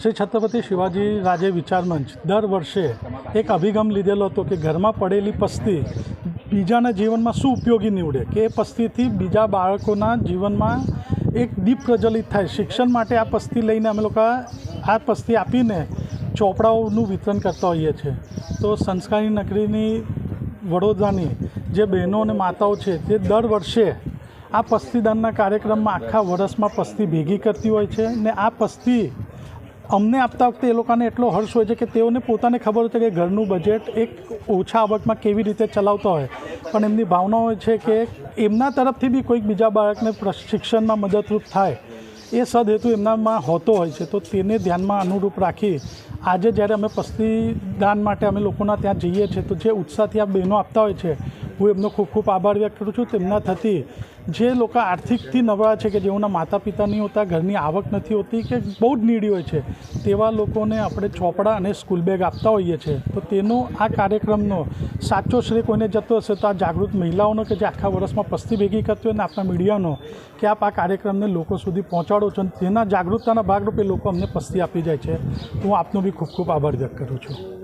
શ્રી છત્રપતિ શિવાજી રાજે વિચાર મંચ દર વર્ષે એક અભિગમ લીધેલો હતો કે ઘરમાં પડેલી પસ્તી બીજાના જીવનમાં શું ઉપયોગી નીવડે, કે એ પસ્તીથી બીજા બાળકોના જીવનમાં એક દીપ પ્રજ્વલિત થાય. શિક્ષણ માટે આ પસ્તી લઈને અમે લોકો આ પસ્તી આપીને ચોપડાઓનું વિતરણ કરતા હોઈએ છીએ. તો સંસ્કારી નગરીની વડોદરાની જે બહેનો અને માતાઓ છે તે દર વર્ષે આ પસ્તીદાનના કાર્યક્રમમાં આખા વર્ષમાં પસ્તી ભેગી કરતી હોય છે. ને આ પસ્તી અમને આપતા વખતે એ લોકોને એટલો હર્ષ હોય છે કે તેઓને પોતાને ખબર હોય છે કે ઘરનું બજેટ એક ઓછા આવકમાં કેવી રીતે ચલાવતા હોય, પણ એમની ભાવના હોય છે કે એમના તરફથી બી કોઈક બીજા બાળકને શિક્ષણમાં મદદરૂપ થાય એ સદહેતુ એમનામાં હોતો હોય છે. તો તેને ધ્યાનમાં અનુરૂપ રાખી આજે જ્યારે અમે પસ્તી દાન માટે અમે લોકોના ત્યાં જઈએ છીએ તો જે ઉત્સાહથી આ બહેનો આપતા હોય છે, હું એમનો ખૂબ ખૂબ આભાર વ્યક્ત કરું છું. તેમના થકી જે લોકો આર્થિકથી નબળા છે, કે જેઓના માતા પિતા નહીં હોતા, ઘરની આવક નથી હોતી, કે બહુ જ નીડી હોય છે, તેવા લોકોને આપણે ચોપડા અને સ્કૂલ બેગ આપતા હોઈએ છીએ. તો તેનો આ કાર્યક્રમનો સાચો શ્રેય કોઈને જતો હશે તો આ જાગૃત મહિલાઓનો, કે જે આખા વર્ષમાં પસ્તી ભેગી કરતી હોય, અને આપણા મીડિયાનો, કે આપ આ કાર્યક્રમને લોકો સુધી પહોંચાડો છો અને તેના જાગૃતતાના ભાગરૂપે લોકો અમને પસ્તી આપી જાય છે. હું આપનો બી ખૂબ ખૂબ આભાર વ્યક્ત કરું છું.